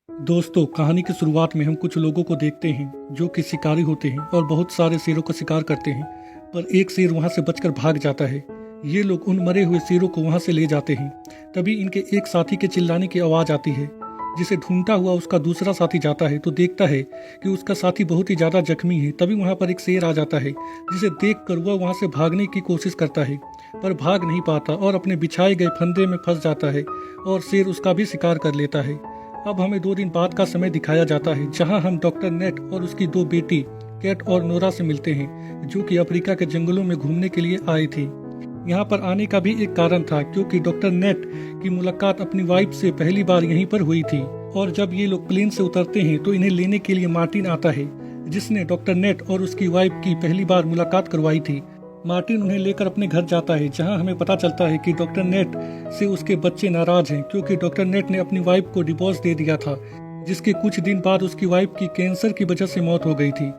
दोस्तों, कहानी की शुरुआत में हम कुछ लोगों को देखते हैं जो कि शिकारी होते हैं और बहुत सारे शेरों का शिकार करते हैं। पर एक शेर वहां से बचकर भाग जाता है। ये लोग उन मरे हुए शेरों को वहां से ले जाते हैं। तभी इनके एक साथी के चिल्लाने की आवाज़ आती है, जिसे ढूंढता हुआ उसका दूसरा साथी जाता है तो देखता है कि उसका साथी बहुत ही ज़्यादा जख्मी है। तभी वहां पर एक शेर आ जाता है, जिसे देखकर वह वहां से भागने की कोशिश करता है, पर भाग नहीं पाता और अपने बिछाए गए फंदे में फंस जाता है और शेर उसका भी शिकार कर लेता है। अब हमें 2 दिन बाद का समय दिखाया जाता है, जहां हम डॉक्टर नेट और उसकी 2 बेटी कैट और नोरा से मिलते हैं, जो कि अफ्रीका के जंगलों में घूमने के लिए आए थे। यहाँ पर आने का भी एक कारण था, क्योंकि डॉक्टर नेट की मुलाकात अपनी वाइफ से पहली बार यहीं पर हुई थी। और जब ये लोग प्लेन से उतरते हैं तो इन्हें लेने के लिए मार्टिन आता है, जिसने डॉक्टर नेट और उसकी वाइफ की पहली बार मुलाकात करवाई थी। मार्टिन उन्हें लेकर अपने घर जाता है, जहां हमें पता चलता है कि डॉक्टर नेट से उसके बच्चे नाराज हैं, क्योंकि डॉक्टर नेट ने अपनी वाइफ को डिवोर्स दे दिया था, जिसके कुछ दिन बाद उसकी वाइफ की कैंसर की वजह से मौत हो गई थी,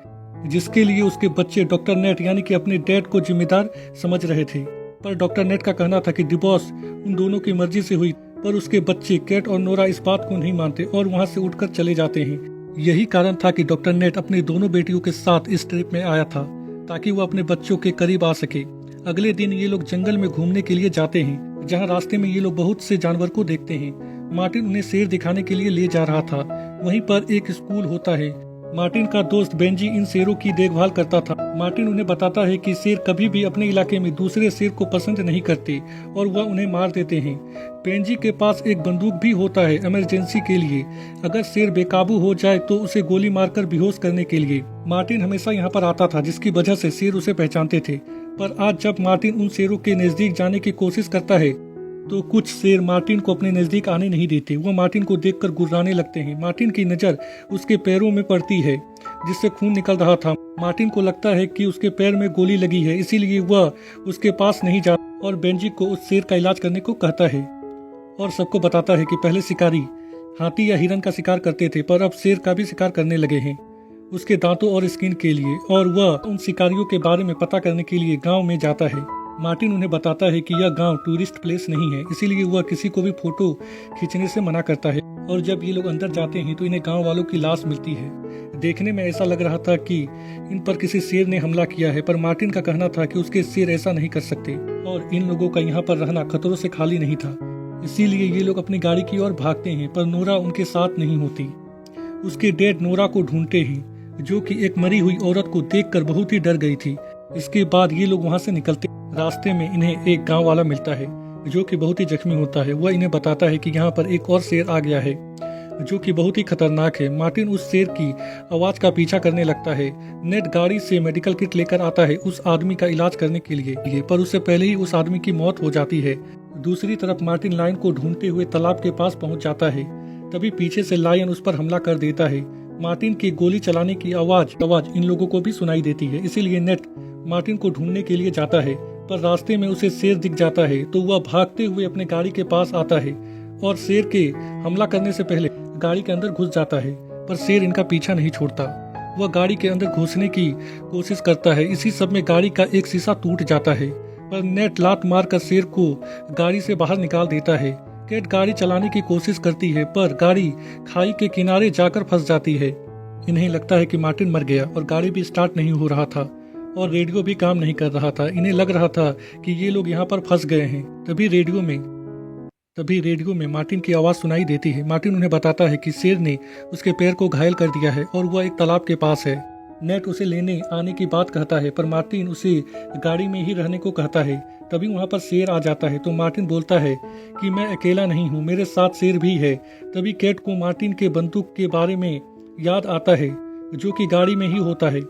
जिसके लिए उसके बच्चे डॉक्टर नेट यानी कि अपने डैड को जिम्मेदार समझ रहे थे। पर डॉक्टर नेट का कहना था कि डिवोर्स उन दोनों की मर्जी से हुई, पर उसके बच्चे कैट और नोरा इस बात को नहीं मानते और वहां से उठकर चले जाते हैं। यही कारण था कि डॉक्टर नेट अपनी दोनों बेटियों के साथ इस ट्रिप में आया था, ताकि वो अपने बच्चों के करीब आ सके। अगले दिन ये लोग जंगल में घूमने के लिए जाते हैं, जहां रास्ते में ये लोग बहुत से जानवर को देखते हैं। मार्टिन उन्हें शेर दिखाने के लिए ले जा रहा था। वहीं पर एक स्कूल होता है। मार्टिन का दोस्त बेंजी इन शेरों की देखभाल करता था। मार्टिन उन्हें बताता है कि शेर कभी भी अपने इलाके में दूसरे शेर को पसंद नहीं करते और वह उन्हें मार देते हैं। बेंजी के पास एक बंदूक भी होता है इमरजेंसी के लिए, अगर शेर बेकाबू हो जाए तो उसे गोली मारकर बेहोश करने के लिए। मार्टिन हमेशा यहाँ पर आता था, जिसकी वजह से शेर उसे पहचानते थे। पर आज जब मार्टिन उन शेरों के नजदीक जाने की कोशिश करता है तो कुछ शेर मार्टिन को अपने नजदीक आने नहीं देते। वह मार्टिन को देखकर गुर्राने लगते हैं। मार्टिन की नजर उसके पैरों में पड़ती है, जिससे खून निकल रहा था। मार्टिन को लगता है कि उसके पैर में गोली लगी है, इसीलिए वह उसके पास नहीं जाता और बेंजी को उस शेर का इलाज करने को कहता है और सबको बताता है कि पहले शिकारी हाथी या हिरन का शिकार करते थे, पर अब शेर का भी शिकार करने लगे हैं उसके दांतों और स्किन के लिए। और वह उन शिकारियों के बारे में पता करने के लिए गांव में जाता है। मार्टिन उन्हें बताता है कि यह गांव टूरिस्ट प्लेस नहीं है, इसीलिए वह किसी को भी फोटो खींचने से मना करता है। और जब ये लोग अंदर जाते हैं तो इन्हें गांव वालों की लाश मिलती है। देखने में ऐसा लग रहा था कि इन पर किसी शेर ने हमला किया है, पर मार्टिन का कहना था कि उसके शेर ऐसा नहीं कर सकते और इन लोगों का यहाँ पर रहना खतरों से खाली नहीं था। इसीलिए ये लोग अपनी गाड़ी की ओर भागते हैं, पर नोरा उनके साथ नहीं होती। उसके डैड नोरा को ढूंढते हैं, जो कि एक मरी हुई औरत को देखकर बहुत ही डर गई थी। इसके बाद ये लोग वहां से निकलते। रास्ते में इन्हें एक गांव वाला मिलता है, जो कि बहुत ही जख्मी होता है। वह इन्हें बताता है कि यहाँ पर एक और शेर आ गया है, जो कि बहुत ही खतरनाक है। मार्टिन उस शेर की आवाज का पीछा करने लगता है। नेट गाड़ी से मेडिकल किट लेकर आता है उस आदमी का इलाज करने के लिए, पर उससे पहले ही उस आदमी की मौत हो जाती है। दूसरी तरफ मार्टिन लायन को ढूंढते हुए तालाब के पास पहुंच जाता है। तभी पीछे से लायन उस पर हमला कर देता है। मार्टिन की गोली चलाने की आवाज इन लोगों को भी सुनाई देती है, इसीलिए नेट मार्टिन को ढूंढने के लिए जाता है। पर रास्ते में उसे शेर दिख जाता है, तो वह भागते हुए अपने गाड़ी के पास आता है और शेर के हमला करने से पहले गाड़ी के अंदर घुस जाता है। पर शेर इनका पीछा नहीं छोड़ता। वह गाड़ी के अंदर घुसने की कोशिश करता है। इसी सब में गाड़ी का एक शीशा टूट जाता है, पर नेट लात मारकर शेर को गाड़ी से बाहर निकाल देता है। कैट गाड़ी चलाने की कोशिश करती है, पर गाड़ी खाई के किनारे जाकर फंस जाती है। इन्हें लगता है कि मार्टिन मर गया और गाड़ी भी स्टार्ट नहीं हो रहा था और रेडियो भी काम नहीं कर रहा था। इन्हें लग रहा था कि ये लोग यहाँ पर फंस गए हैं। तभी रेडियो में मार्टिन की आवाज सुनाई देती है। मार्टिन उन्हें बताता है कि शेर ने उसके पैर को घायल कर दिया है और वह एक तालाब के पास है। नेट उसे लेने आने की बात कहता है, पर मार्टिन उसे गाड़ी में ही रहने को कहता है। तभी वहाँ पर शेर आ जाता है, तो मार्टिन बोलता है कि मैं अकेला नहीं हूँ, मेरे साथ शेर भी है। तभी कैट को मार्टिन के बंदूक के बारे में याद आता है, जो कि गाड़ी में ही होता है।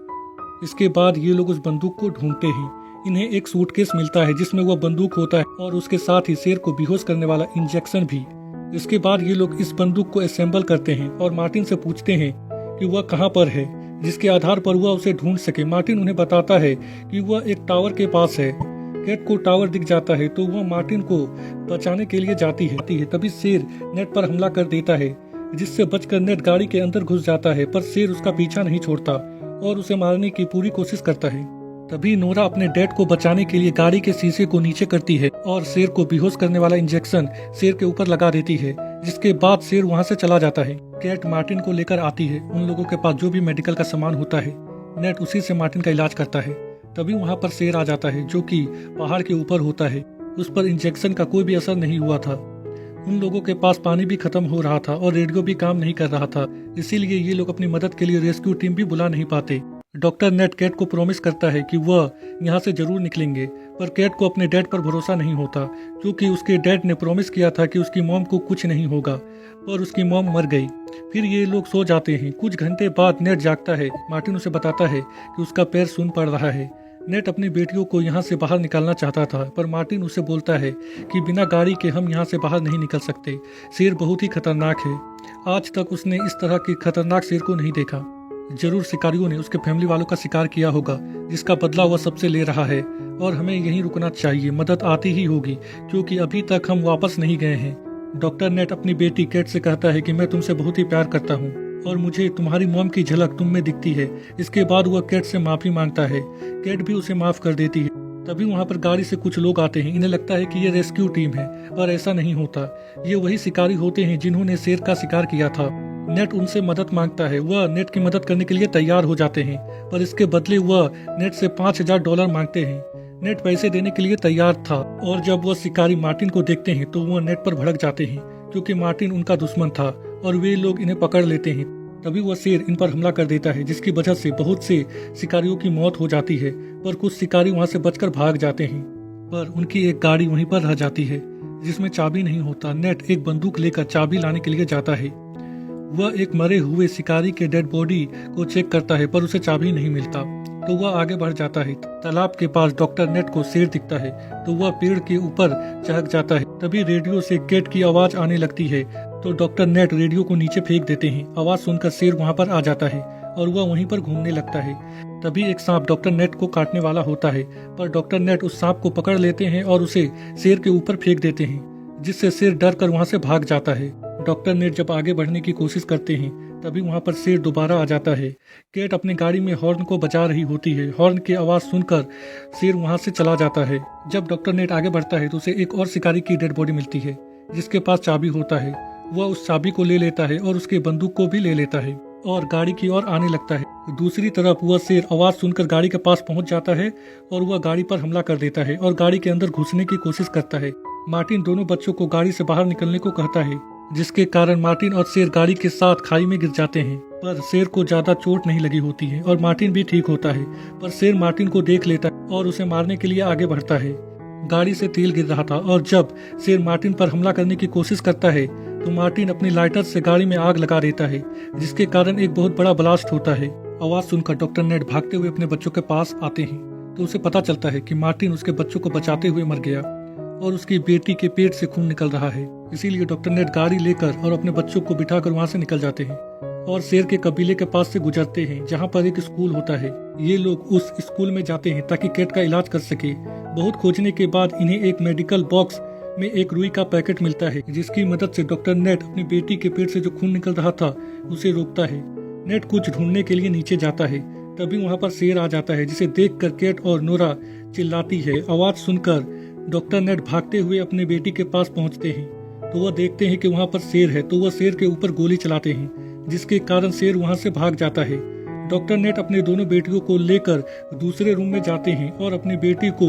इसके बाद ये लोग उस बंदूक को ढूंढते हैं। इन्हें एक सूटकेस मिलता है, जिसमें वह बंदूक होता है और उसके साथ ही शेर को बेहोश करने वाला इंजेक्शन भी। इसके बाद ये लोग इस बंदूक को असेंबल करते हैं और मार्टिन से पूछते हैं कि वह कहाँ पर है, जिसके आधार पर वह उसे ढूंढ सके। मार्टिन उन्हें बताता है कि वह एक टावर के पास है। कैट को टावर दिख जाता है, तो वह मार्टिन को बचाने के लिए जाती है। तभी शेर नेट पर हमला कर देता है, जिससे बचकर नेट गाड़ी के अंदर घुस जाता है, पर शेर उसका पीछा नहीं छोड़ता और उसे मारने की पूरी कोशिश करता है। तभी नोरा अपने डैड को बचाने के लिए गाड़ी के शीशे को नीचे करती है और शेर को बेहोश करने वाला इंजेक्शन शेर के ऊपर लगा देती है, जिसके बाद शेर वहां से चला जाता है। कैट मार्टिन को लेकर आती है। उन लोगों के पास जो भी मेडिकल का सामान होता है, नेट उसी से मार्टिन का इलाज करता है। तभी वहां पर शेर आ जाता है जो कि पहाड़ के ऊपर होता है। उस पर इंजेक्शन का कोई भी असर नहीं हुआ था। उन लोगों के पास पानी भी खत्म हो रहा था और रेडियो भी काम नहीं कर रहा था, इसीलिए ये लोग अपनी मदद के लिए रेस्क्यू टीम भी बुला नहीं पाते। डॉक्टर नेट कैट को प्रॉमिस करता है कि वह यहाँ से जरूर निकलेंगे, पर कैट को अपने डैड पर भरोसा नहीं होता, क्योंकि उसके डैड ने प्रॉमिस किया था कि उसकी मॉम को कुछ नहीं होगा, पर उसकी मॉम मर गई। फिर ये लोग सो जाते हैं। कुछ घंटे बाद नेट जागता है। मार्टिन उसे बताता है कि उसका पैर सून पड़ रहा है। नेट अपनी बेटियों को यहाँ से बाहर निकालना चाहता था, पर मार्टिन उसे बोलता है कि बिना गाड़ी के हम यहाँ से बाहर नहीं निकल सकते। शेर बहुत ही खतरनाक है। आज तक उसने इस तरह की खतरनाक शेर को नहीं देखा। जरूर शिकारियों ने उसके फैमिली वालों का शिकार किया होगा, जिसका बदला वह सबसे ले रहा है, और हमें यहीं रुकना चाहिए। मदद आती ही होगी, क्योंकि अभी तक हम वापस नहीं गए हैं। डॉक्टर नेट अपनी बेटी कैट से कहता है कि मैं तुमसे बहुत ही प्यार करता हूँ और मुझे तुम्हारी मॉम की झलक तुम में दिखती है। इसके बाद वह कैट से माफी मांगता है। कैट भी उसे माफ कर देती है। तभी वहाँ पर गाड़ी से कुछ लोग आते हैं। इन्हें लगता है कि ये रेस्क्यू टीम है, पर ऐसा नहीं होता। ये वही शिकारी होते हैं जिन्होंने शेर का शिकार किया था। नेट उनसे मदद मांगता है। वह नेट की मदद करने के लिए तैयार हो जाते हैं, पर इसके बदले वह नेट से $5000 मांगते हैं। नेट पैसे देने के लिए तैयार था, और जब वह शिकारी मार्टिन को देखते हैं तो वह नेट पर भड़क जाते हैं, क्योंकि मार्टिन उनका दुश्मन था और वे लोग इन्हें पकड़ लेते हैं। तभी वह शेर इन पर हमला कर देता है, जिसकी वजह से बहुत से शिकारियों की मौत हो जाती है, पर कुछ शिकारी वहां से बचकर भाग जाते हैं। पर उनकी एक गाड़ी वहीं पर रह जाती है, जिसमें चाबी नहीं होता। नेट एक बंदूक लेकर चाबी लाने के लिए जाता है। वह एक मरे हुए शिकारी के डेड बॉडी को चेक करता है, पर उसे चाबी नहीं मिलता, तो वह आगे बढ़ जाता है। तालाब के पास डॉक्टर नेट को शेर दिखता है, तो वह पेड़ के ऊपर चढ़ जाता है। तभी रेडियो से कैट की आवाज आने लगती है, तो डॉक्टर नेट रेडियो को नीचे फेंक देते हैं। आवाज सुनकर शेर वहां पर आ जाता है और वह वहीं पर घूमने लगता है। तभी एक सांप डॉक्टर नेट को काटने वाला होता है, पर डॉक्टर नेट उस सांप को पकड़ लेते हैं और उसे शेर के ऊपर फेंक देते हैं, जिससे शेर डर कर वहां से भाग जाता है। डॉक्टर नेट जब आगे बढ़ने की कोशिश करते हैं, तभी वहां पर शेर दोबारा आ जाता है। कैट अपनी गाड़ी में हॉर्न को बजा रही होती है। हॉर्न की आवाज सुनकर शेर वहां से चला जाता है। जब डॉक्टर नेट आगे बढ़ता है तो उसे एक और शिकारी की डेड बॉडी मिलती है, जिसके पास चाबी होता है। वह उस चाबी को ले लेता है और उसके बंदूक को भी ले लेता है और गाड़ी की ओर आने लगता है। दूसरी तरफ वह शेर आवाज सुनकर गाड़ी के पास पहुंच जाता है और वह गाड़ी पर हमला कर देता है और गाड़ी के अंदर घुसने की कोशिश करता है। मार्टिन दोनों बच्चों को गाड़ी से बाहर निकलने को कहता है, जिसके कारण मार्टिन और शेर गाड़ी के साथ खाई में गिर जाते हैं, पर शेर को ज्यादा चोट नहीं लगी होती है और मार्टिन भी ठीक होता है। पर शेर मार्टिन को देख लेता है और उसे मारने के लिए आगे बढ़ता है। गाड़ी से तेल गिर रहा था और जब शेर मार्टिन पर हमला करने की कोशिश करता है तो मार्टिन अपनी लाइटर से गाड़ी में आग लगा देता है, जिसके कारण एक बहुत बड़ा ब्लास्ट होता है। आवाज सुनकर डॉक्टर नेट भागते हुए अपने बच्चों के पास आते हैं, तो उसे पता चलता है कि मार्टिन उसके बच्चों को बचाते हुए मर गया और उसकी बेटी के पेट से खून निकल रहा है। इसीलिए डॉक्टर नेट गाड़ी लेकर और अपने बच्चों को बिठाकर वहां से निकल जाते हैं और शेर के कबीले के पास से गुजरते हैं, जहां पर एक स्कूल होता है। ये लोग उस स्कूल में जाते हैं ताकि कैट का इलाज कर सके। बहुत खोजने के बाद इन्हें एक मेडिकल बॉक्स में एक रुई का पैकेट मिलता है, जिसकी मदद से डॉक्टर नेट अपनी बेटी के पेट से जो खून निकल रहा था उसे रोकता है। नेट कुछ ढूंढने के लिए नीचे जाता है, तभी वहाँ पर शेर आ जाता है, जिसे देखकर कैट और नोरा चिल्लाती है। आवाज सुनकर डॉक्टर नेट भागते हुए अपने बेटी के पास पहुंचते हैं, तो वह देखते हैं कि वहाँ पर शेर है, तो वह शेर के ऊपर गोली चलाते हैं, जिसके कारण शेर वहाँ से भाग जाता है। डॉक्टर नेट अपने दोनों बेटियों को लेकर दूसरे रूम में जाते हैं और अपनी बेटी को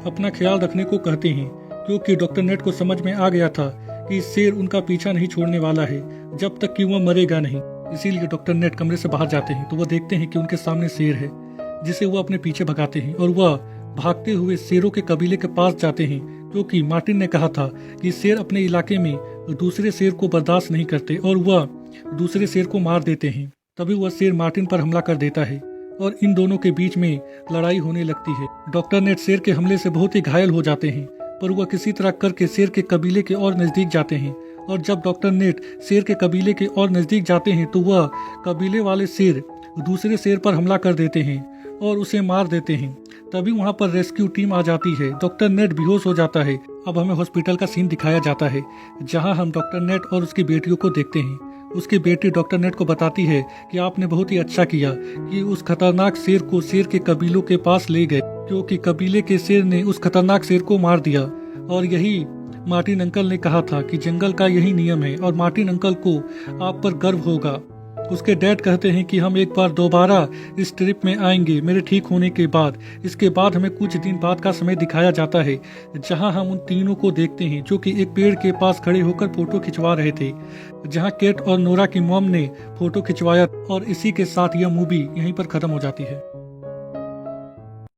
अपना ख्याल रखने को कहते हैं, क्योंकि डॉक्टर नेट को समझ में आ गया था कि शेर उनका पीछा नहीं छोड़ने वाला है जब तक कि वह मरेगा नहीं। इसीलिए डॉक्टर नेट कमरे से बाहर जाते हैं, तो वह देखते हैं कि उनके सामने शेर है, जिसे वह अपने पीछे भगाते हैं और वह भागते हुए शेरों के कबीले के पास जाते हैं, क्योंकि मार्टिन ने कहा था कि शेर अपने इलाके में दूसरे शेर को बर्दाश्त नहीं करते और वह दूसरे शेर को मार देते हैं। तभी वह शेर मार्टिन पर हमला कर देता है और इन दोनों के बीच में लड़ाई होने लगती है। डॉक्टर नेट शेर के हमले से बहुत ही घायल हो जाते हैं, पर वह किसी तरह करके शेर के कबीले के और नजदीक जाते हैं और जब डॉक्टर नेट शेर के कबीले के और नजदीक जाते हैं तो वह कबीले वाले शेर दूसरे शेर पर हमला कर देते हैं और उसे मार देते हैं। तभी वहां पर रेस्क्यू टीम आ जाती है। डॉक्टर नेट बेहोश हो जाता है। अब हमें हॉस्पिटल का सीन दिखाया जाता है, जहां हम डॉक्टर नेट और उसकी बेटियों को देखते हैं। उसकी बेटी डॉक्टर नेट को बताती है कि आपने बहुत ही अच्छा किया कि उस खतरनाक शेर को शेर के कबीलों के पास ले गए, क्योंकि कबीले के शेर ने उस खतरनाक शेर को मार दिया। और यही मार्टिन अंकल ने कहा था कि जंगल का यही नियम है और मार्टिन अंकल को आप पर गर्व होगा। उसके डैड कहते हैं कि हम एक बार दोबारा इस ट्रिप में आएंगे मेरे ठीक होने के बाद। इसके बाद हमें कुछ दिन बाद का समय दिखाया जाता है जहां हम उन तीनों को देखते हैं जो कि एक पेड़ के पास खड़े होकर फोटो खिंचवा रहे थे, जहां केट और नोरा की मॉम ने फोटो खिंचवाया। और इसी के साथ यह मूवी यहीं पर खत्म हो जाती है।